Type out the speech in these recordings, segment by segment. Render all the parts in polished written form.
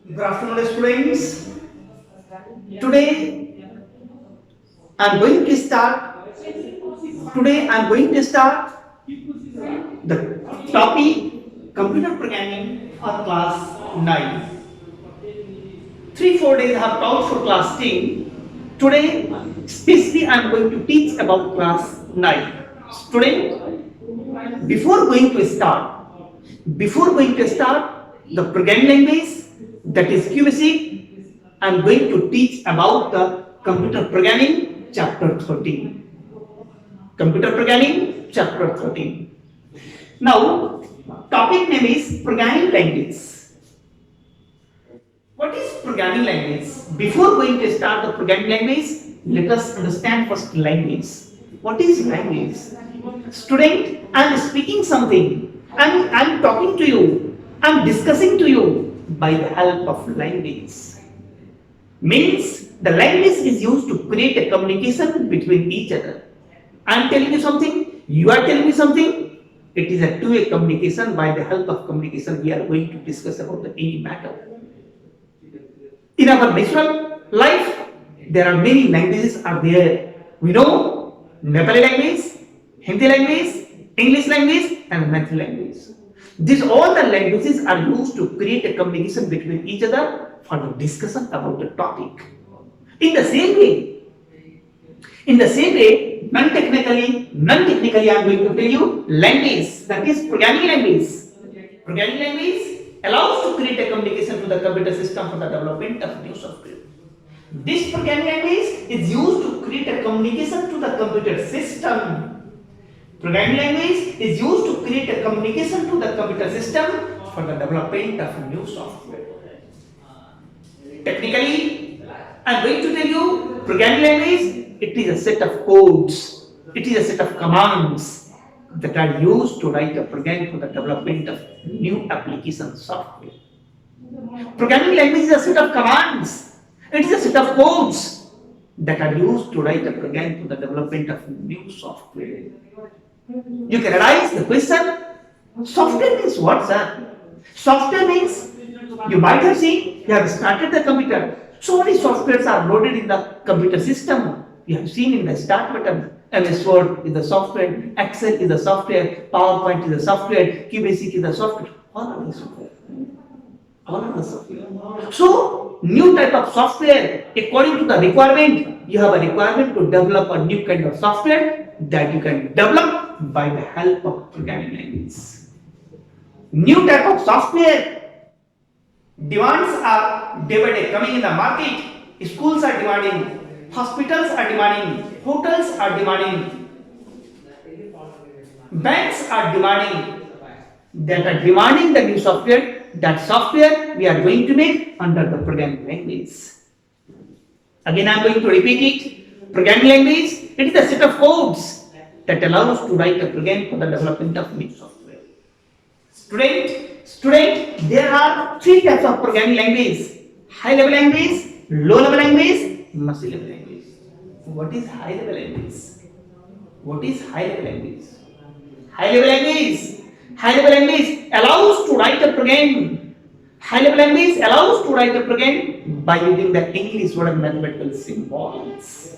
Good afternoon, students. Today I'm going to start. Today I'm going to start the topic computer programming for class 9. 3-4 days I have taught for class 10. Today, especially I'm going to teach about class 9. Student, before going to start the programming language, that is QBasic, I'm going to teach about the computer programming chapter 13. Computer programming chapter 13. Now, topic name is programming language. What is programming language? Before going to start the programming language, let us understand first language. What is language? Student, I am speaking something. I am talking to you. I am discussing to you by the help of language. Means the language is used to create a communication between each other. I am telling you something, you are telling me something. It is a two-way communication. By the help of communication, we are going to discuss about any matter. In our natural life, there are many languages are there. We know Nepali language, Hindi language, English language, and Marathi language. These all the languages are used to create a communication between each other for the discussion about the topic. In the same way, non-technically, I am going to tell you language, that is programming language. Programming language allows to create a communication to the computer system for the development of new software. This programming language is used to create a communication to the computer system. Programming language is used to create a communication to the computer system for the development of new software. Technically, I am going to tell you programming language, it is a set of codes, it is a set of commands that are used to write a program for the development of new application software. Programming language is a set of commands, it is a set of codes that are used to write a program for the development of new software. You can arise the question, software means what, sir? Software means, you might have seen, you have started the computer. So many softwares are loaded in the computer system. You have seen in the start button, MS Word is the software, Excel is the software, PowerPoint is the software, QBasic is the software. All are the software. All are the software. So, new type of software, according to the requirement, you have a requirement to develop a new kind of software that you can develop by the help of programming language. New type of software demands are day by day coming in the market. Schools are demanding, hospitals are demanding, hotels are demanding, banks are demanding, that are demanding the new software. That software we are going to make under the programming language. Again, I am going to repeat it. Programming language, it is a set of codes that allows to write a program for the development of new software. Student, there are three types of programming language: high level language, low level language, machine level language. What is high level language? What is high level language? High level language allows to write a program. High level language allows to write a program by using the English word and mathematical symbols.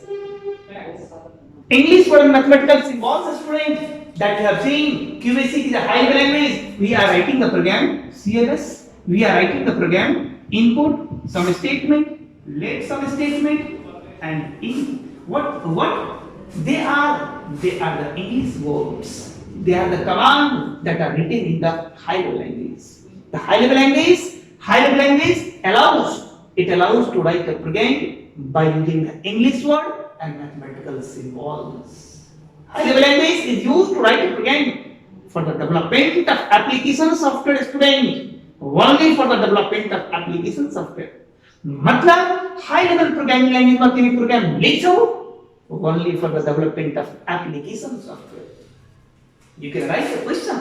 English word and mathematical symbols, student, that you have seen. QBasic is a high level language. We are writing the program CLS. We are writing the program input, some statement, let some statement, and in. What they are the English words. They are the commands that are written in the high level language. The high level language allows to write a program by using the English word and mathematical symbols. High level language is used to write a program for the development of application software, student. Only for the development of application software. मतलब high level programming language में तुम्हें programme लिखो only for the development of application software. You can write a question.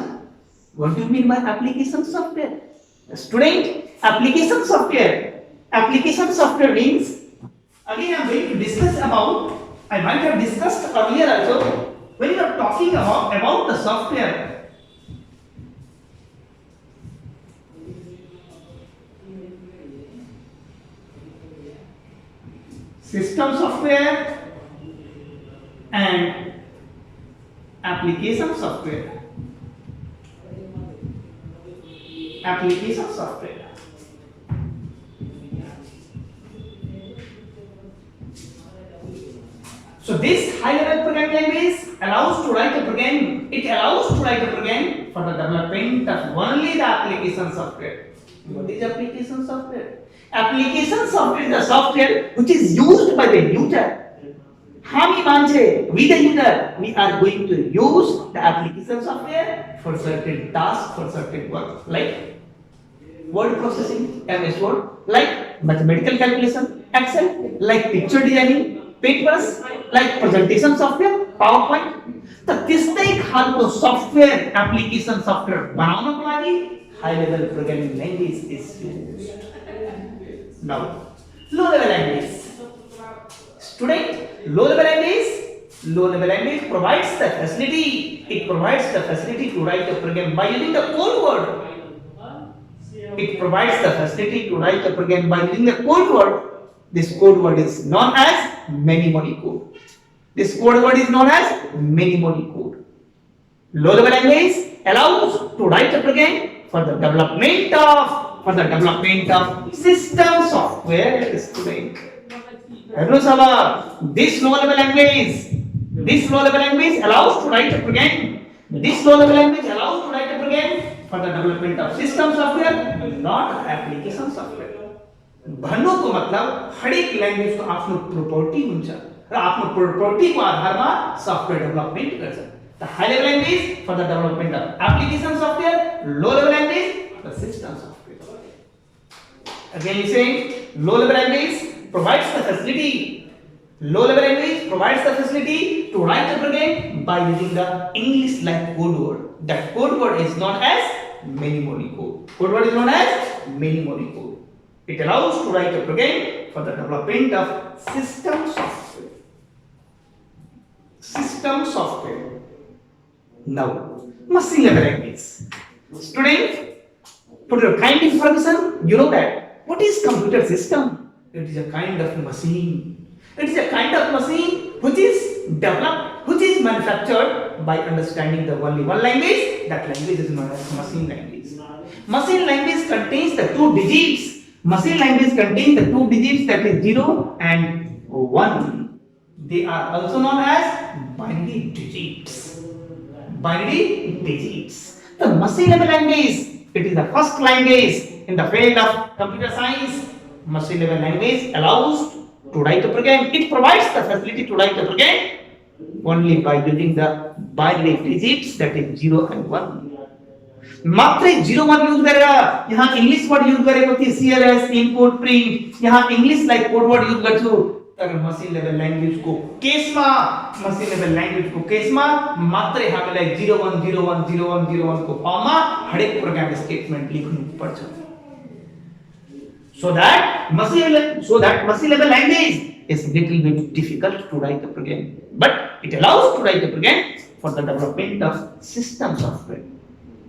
What do you mean by application software? Student, application software means, again I am going to discuss about, I might have discussed earlier also, when you are talking about the software, system software and application software. Application software. So this high-level programming language allows to write a program. It allows to write a program for the development of only the application software. What is application software? Application software is the software which is used by the user. We the user, we are going to use the application software for certain tasks, for certain work, like word processing, MS Word, like mathematical calculation, Excel, like picture designing, papers, like presentation software, PowerPoint. तो त्यस्तै खालको software application software बनाउनको लागि high level programming language is used. Now low level language. Student, low level language provides the facility. It provides the facility to write a program by using the code word. It provides the facility to write a program by using the code word. This code word is known as many-body code. This code word is known as many-body code. Low level language allows to write a program for the development of system software. Student. This low level language allows to write a program. This low level language allows to write a program for the development of system software, not application software. भन्नुको मतलब हरेक language को आफ्नो property हुन्छ र आफ्नो property को आधारमा software development गर्छ. The high level language for the development of application software, low level language for system software. Again, he saying low level language provides the facility. Low level language provides the facility to write a program by using the English like code word. That code word is known as many-body code. Code word is known as many-body code. It allows to write a program for the development of system software. System software. Now, machine level language. Student, for your kind information, you know that what is computer system? It is a kind of machine. It is a kind of machine which is developed, which is manufactured by understanding the only one language. That language is known as machine language. Machine language contains the two digits. Machine language contains the two digits, that is 0 and 1. They are also known as binary digits. Binary digits. The machine level language, it is the first language in the field of computer science. Machine level language allows to write a program. It provides the facility to write a program only by using the binary digits, that is 0 and 1. मात्रै 0-1 use गरेर यहाँ English word use गरेको थिए CLS input print यहाँ English like code word use गर्छु तर मसिन level language को केसमा मात्रै हामीलाई 01010101 को फर्ममा हरेक प्रोग्राम स्टेटमेन्ट लेख्नु पर्छ. So that machine level language is little bit difficult to write a program, but it allows to write a program for the development of system software.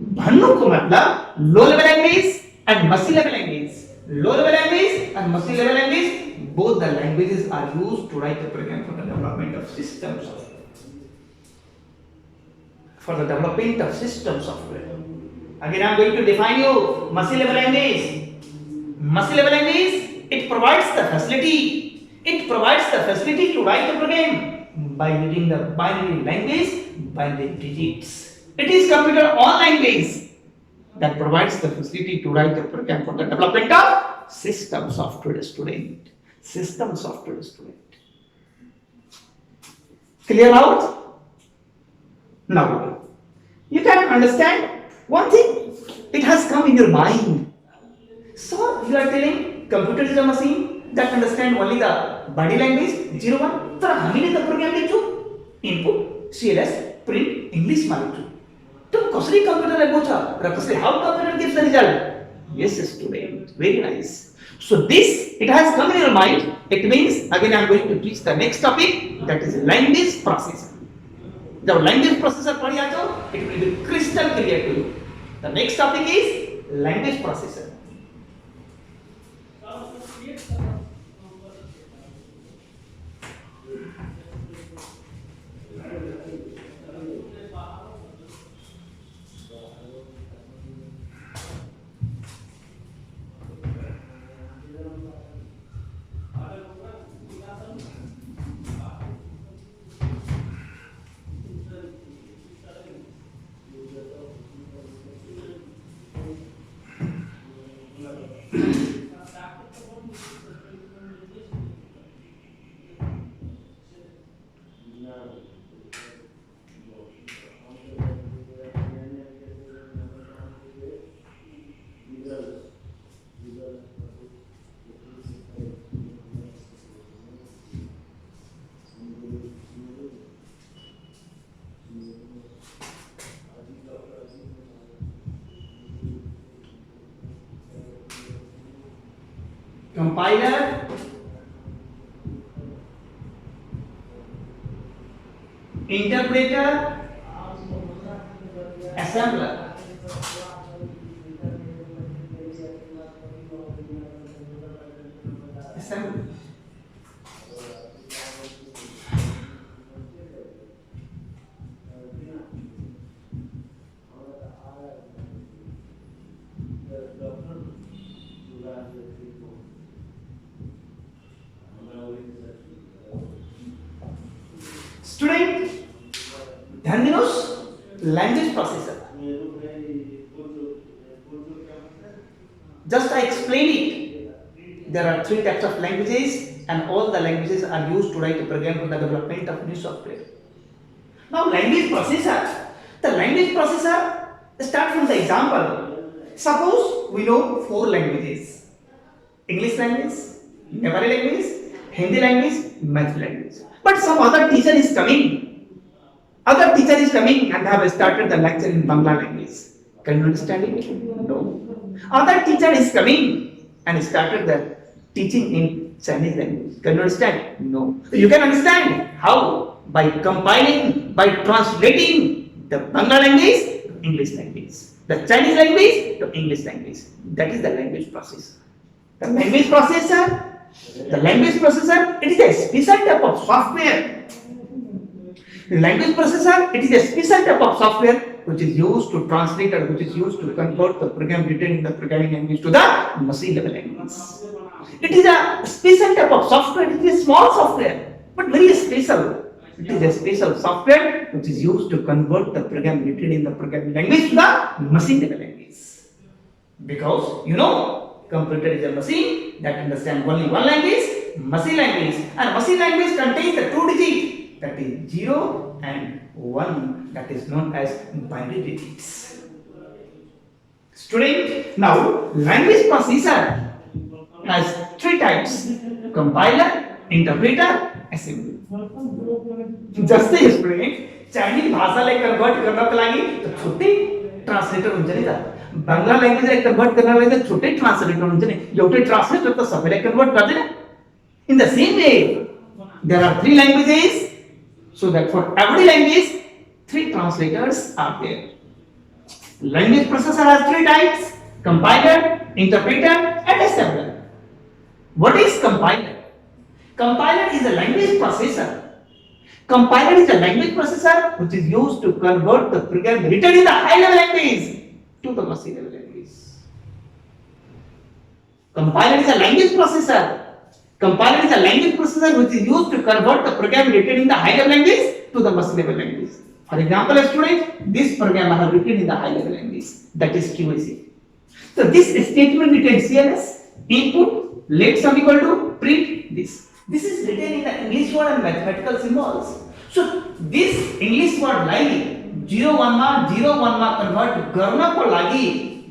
भन्नुको मतलब low level language and machine level language. Low level language and machine level language, both the languages are used to write a program for the development of system software. For the development of system software. Again, I am going to define you machine level language. Machine level language, it provides the facility. It provides the facility to write a program by using the binary language, binary digits. It is computer all language that provides the facility to write a program for the development of system software. Student. System software. Student. Clear out? Now, you can understand one thing. It has come in your mind. So, you are telling computer is a machine that understand only the body language 01. तर हामीले त program लेख्छौं input CLS print English मा लेख्छौं. तो कसरी कम्प्युटरले बुझ्छ र कसरी how computer gives the result. Yes, student, very nice. So this, it has come in your mind. It means again I am going to teach the next topic, that is language processor. जब language processor पढ़ जाओ, it will be crystal clear to you. The next topic is language processor. Compiler, interpreter, assembler. Assembler. Student, ध्यान दिनोस language processor. Just I explained it. There are three types of languages, and all the languages are used to write a program for the development of new software. Now, language processor. The language processor start from the example. Suppose we know four languages: English language, Nepali language, Hindi language, Math language. But some other teacher is coming. Other teacher is coming and have started the lecture in Bangla language. Can you understand it? No. Other teacher is coming and started the teaching in Chinese language. Can you understand? No. You can understand how? By compiling, by translating the Bangla language to English language, the Chinese language to English language. That is the language processor. The language processor. The language processor, it is a special type of software. The language processor, it is a special type of software which is used to translate or which is used to convert the program written in the programming language to the machine level language. It is a special type of software. It is a small software, but very special. It is a special software which is used to convert the program written in the programming language to the machine level language. Because you know, computer is a machine that understands only one language, machine language, and machine language contains the two digits, that is 0 and 1, that is known as binary digits. Student, now language processor has three types: compiler, interpreter, assembler. जैसे student Chinese भाषालाई convert गर्नको लागि त छुट्टै translator हुन्छ नि त Bangla ल्याङ्ग्वेजलाई convert गर्नलाई त छुट्टै ट्रान्सलेटर हुन्छ नि एउटै ट्रान्सलेटर त सबैलाई कन्भर्ट गर्दैन in the same way there are three languages so that for every language three translators are there. Language processor has three types: compiler, interpreter, and assembler. What is compiler? Compiler is a language processor. Compiler is a language processor which is used to convert the program written in the high level language to the machine level language. Compiler is a language processor. Compiler is a language processor which is used to convert the program written in the high level language to the machine level language. For example, students, this program I have written in the high level language, that is QAC. So this statement written CLS input let sum equal to print this. This is written in the English word and mathematical symbols. So this English word line 01 मा 01 मा convert गर्नको लागि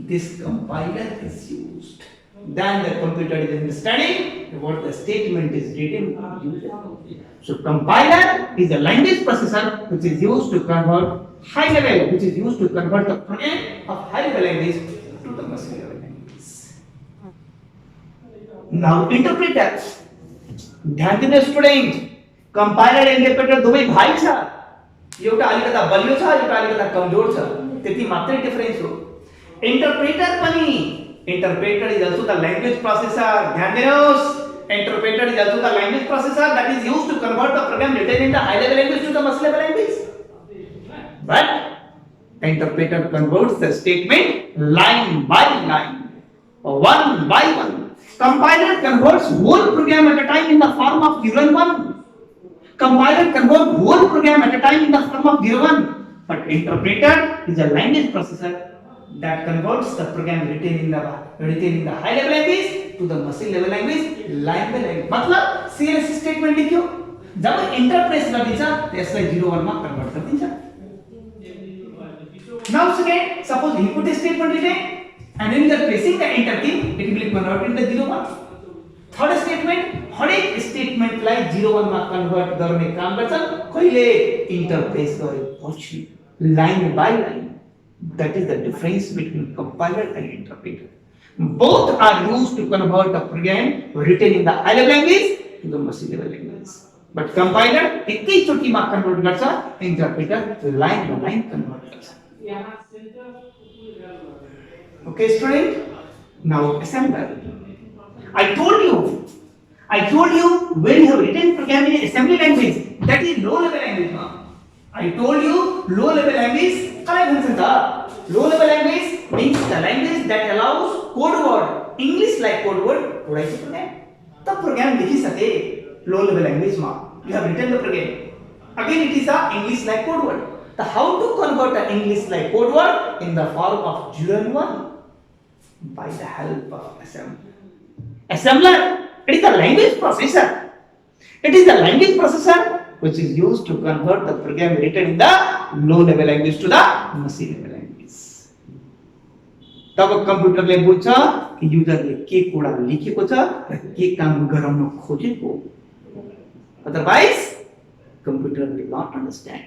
this compiler is used. Then the computer is understanding what the statement is written. So compiler is a language processor which is used to convert high level, which is used to convert the program of high level language to the machine level language. Now interpreter. ध्यान दिनु student, compiler र interpreter दुवै भाइ छ। एउटा अलिकता बलियो छ, एउटा अलिकता कमजोर छ, त्यति मात्रै डिफरेन्स हो। इन्टरप्रेटर पनि, interpreter is also the language processor. ध्यान दिनुस्, interpreter is also the language processor that is used to convert the program written in the high level language to the machine level language. But interpreter converts the statement line by line, one by one. Compiler converts whole program at a time in the form of 0 and 1. Compiler converts whole program at a time in the form of 0 and 1. But interpreter is a language processor that converts the program written in the high level language to the machine level language line by line. मतलब CLS statement लेख्यो जब enter press गरिन्छ त्यसलाई 01 मा convert गरिदिन्छ. Now second, suppose he put a statement written and when you are pressing the enter key it will be converted into 01. Third statement, हरेक स्टेटमेन्टलाई 01 मा convert गर्ने काम गर्छ कहिले इन्टरप्रेस गरेपछि line by line. That is the difference between compiler and interpreter. Both are used to convert a program written in the high level language to the machine level language. But compiler एकैचोटी मा convert गर्छ, interpreter line by line convert गर्छ. Okay student, now assembler. I told you when you have written program in assembly language, that is low level language. I told you low level language kalai bhancha ta. Low level language means the language that allows code word English like code word to write the program. The program likhi sake low level language ma you have written the program. Again it is a English like code word. The how to convert an English like code word in the form of 0 and 1 by the help of assembler. Assembler, it is the language processor. It is the language processor which is used to convert the program written in the low level language to the machine level language. तब कम्प्युटरले बुझ्छ कि युजरले के कुरा लेखेको छ र के काम गराउन खोजेको. Otherwise, computer will not understand.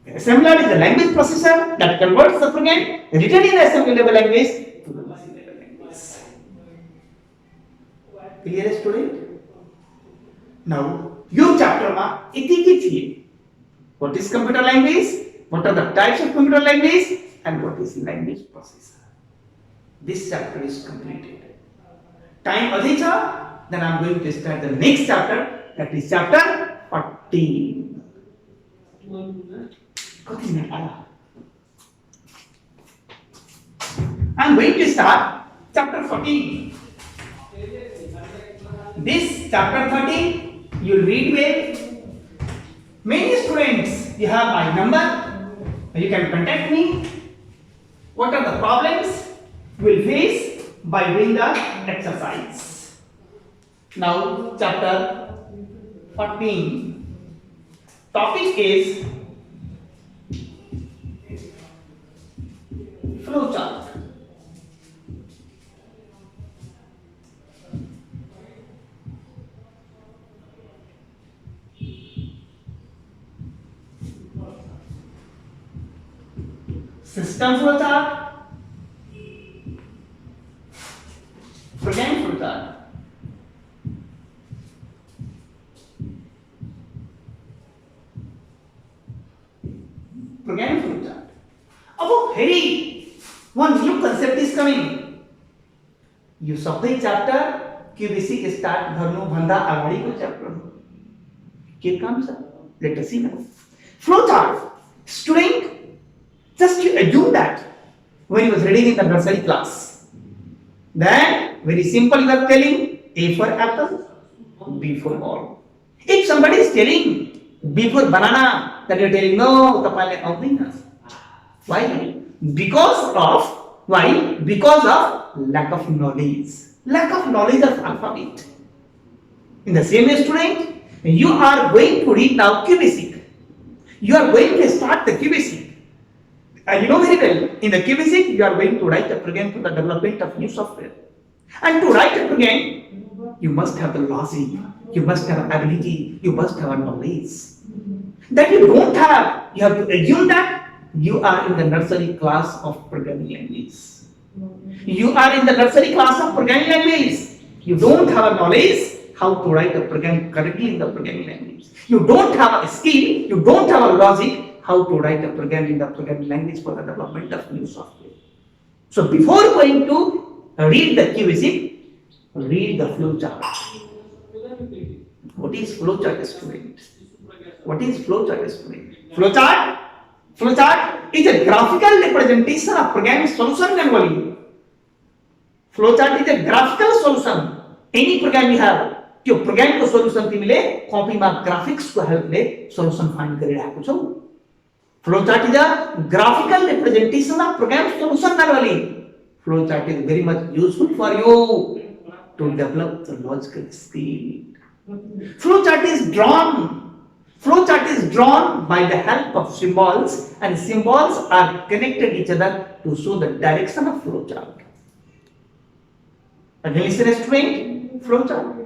Assembler is the language processor that converts the program written in the assembly level language to the machine level language. Clear student? Now, your chapter ma iti ki thiye. What is computer language? What are the types of computer language? And what is language processor? This chapter is completed. Time adhi cha, then I am going to start the next chapter, that is chapter 14. I am going to start chapter 14. This chapter 13 you will read well. Many students, you have my number, you can contact me. What are the problems you will face by doing the exercise? Now chapter 14. Topic is flowchart. System flowchart, program flowchart. Program flowchart. Oh, hey, one new concept is coming. You सबै chapter QBC के start गर्नु भन्दा अगाडिको chapter हो. के काम छ? Let us see now. Flowchart. Student, just you assume that when you was reading in the nursery class, then very simple you are telling A for apple, B for ball. If somebody is telling B for banana, that you are telling no, tapale audina. Why? Because of lack of knowledge. Lack of knowledge of alphabet. In the same way, student, you are going to read now QBasic. You are going to start the QBasic. And you know very well, in the QBasic, you are going to write a program for the development of new software. And to write a program, you must have the logic, you must have ability, you must have a knowledge. That you don't have, you have to assume that you are in the nursery class of programming language. You are in the nursery class of programming language. You don't have a knowledge how to write a program correctly in the programming language. You don't have a skill, you don't have a logic how to write a program in the programming language for the development of new software. So before going to read the QBasic, read the flowchart. What is flowchart, student? What is flowchart, student? Flowchart is a graphical representation of program solution manually. Flowchart is a graphical solution. Any program you have, त्यो program को solution तिमीले copy मा graphics को help ले solution find गरिरहेको छौ. Flowchart is a graphical representation of program solution manually. Flowchart is very much useful for you to develop the logical skill. Flowchart is drawn. Flowchart is drawn by the help of symbols, and symbols are connected each other to show the direction of flowchart. Again, listen, student. Flowchart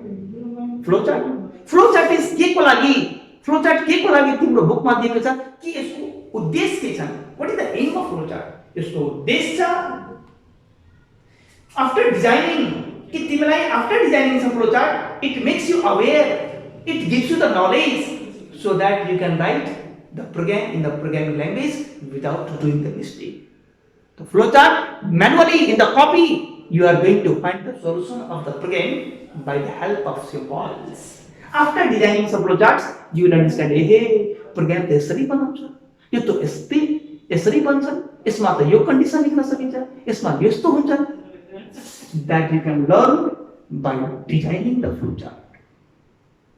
is के को लागि. Flowchart के को लागि तिम्रो बुकमा दिएको छ कि यसको उद्देश्य के छ. What is the aim of flowchart? यसको उद्देश्य छ. After designing some flowchart, it makes you aware. It gives you the knowledge so that you can write the program in the programming language without doing the mistake. The flowchart manually in the copy, you are going to find the solution of the program by the help of symbols. After designing some flowcharts, you will understand, hey, program त यसरी बनाउँछ. यो त यसरी बन्छ. यसमा त यो condition लेख्न सकिन्छ. यसमा यस्तो हुन्छ. That you can learn by designing the flowchart.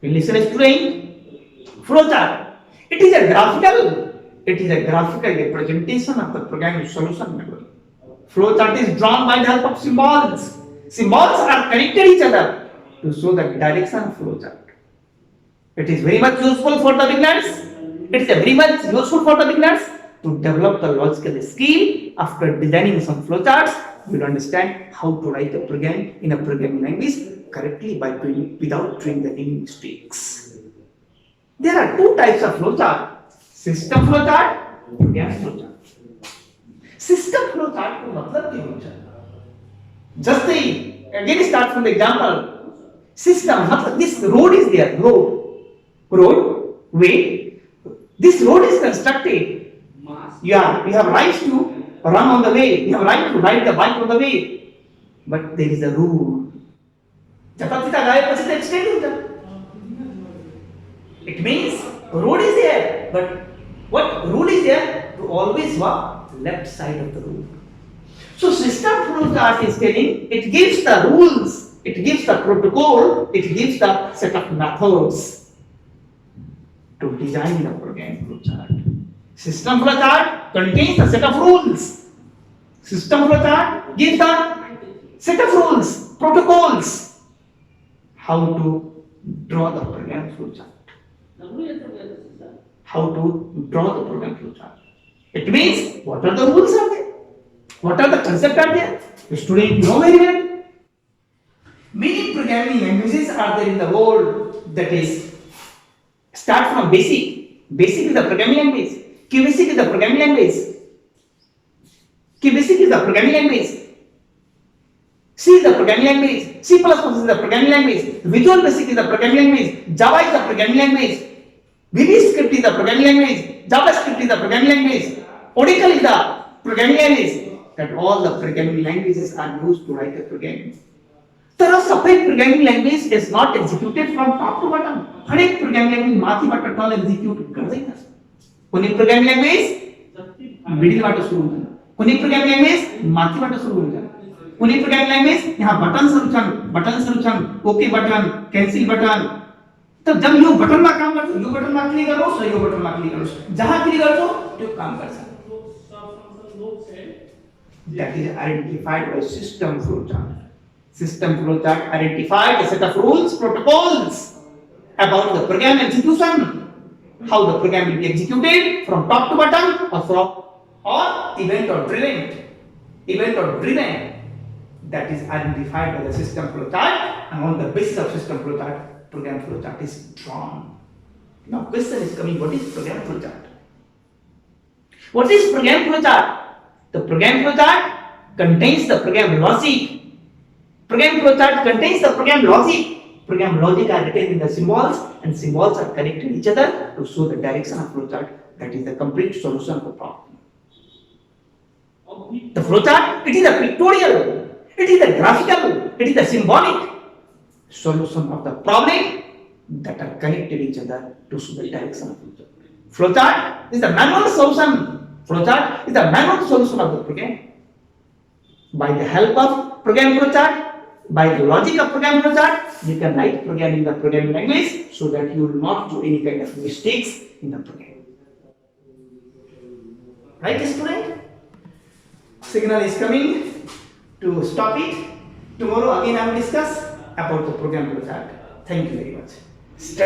Listen, student. Flowchart. It is a graphical representation of the programming solution manual. Flowchart is drawn by the help of symbols. Symbols are connected each other to show the direction of flowchart. It is very much useful for the beginners. To develop the logical skill. After designing some flowcharts, you will understand how to write a program in a programming language correctly by doing without doing any mistakes. There are two types of flowchart: system flowchart, program flowchart. System flowchart को मतलब क्या होता है? Just again start from the example. System मतलब this road is there. Road, way. This road is constructed. You have rights to run on the way. You have right to ride the bike on the way. But there is a rule. It means road is there, but what rule is there? To always walk left side of the road. So system flowchart is telling, it gives the rules, it gives the protocol, it gives the set of methods to design the program flowchart. System flowchart contains a set of rules. System flowchart gives the set of rules, protocols, how to draw the program flowchart. It means what are the rules are there? What are the concepts are there? The student know very well. Many programming languages are there in the world, that is, start from basic. Basic is the programming language. QBasic is the programming language. C is the programming language. C++ is the programming language. Visual Basic is the programming language. Java is the programming language. VB Script is the programming language. JavaScript is the programming language. Oracle is the programming language. That all the programming languages are used to write a program. तर सबै programming language is not executed from top to bottom. हरेक programming language माथिबाट तल execute गर्दैन. कुनै programming language मिडलबाट सुरु हुन्छ, कुनै प्रोग्रामिङ ल्याङ्ग्वेज माथिबाट सुरु हुन्छ, कुनै प्रोग्रामिङ ल्याङ्ग्वेज यहाँ बटन्सहरु छन्, ओके बटन, क्यान्सल बटन. त जब यो बटनमा काम गर्छ, यो बटनमा क्लिक गर्नुहोस् र यो बटनमा क्लिक गर्नुहोस्, जहाँ क्लिक गर्छौ त्यो काम गर्छ. That is identified by system flowchart. System flowchart identified a set of rules, protocols about the program execution. How the program will be executed from top to bottom or event or driven. That is identified by the system flowchart, and on the basis of system flowchart, program flowchart is drawn. Now question is coming, what is program flowchart? What is program flowchart? The program flowchart contains the program logic. Program flowchart contains the program logic. Program logic are written in the symbols, and symbols are connected each other to show the direction of flowchart. That is the complete solution of the problem. The flowchart, it is a pictorial, it is a graphical, it is a symbolic solution of the problem that are connected each other to show the direction of flowchart. Flowchart is the manual solution. Flowchart is the manual solution of the program. By the help of program flowchart, by the logic of program flowchart, you can write program in the programming language so that you will not do any kind of mistakes in the program. Right, student? Signal is coming to stop it. Tomorrow again I will discuss about the program to the chart. Thank you very much.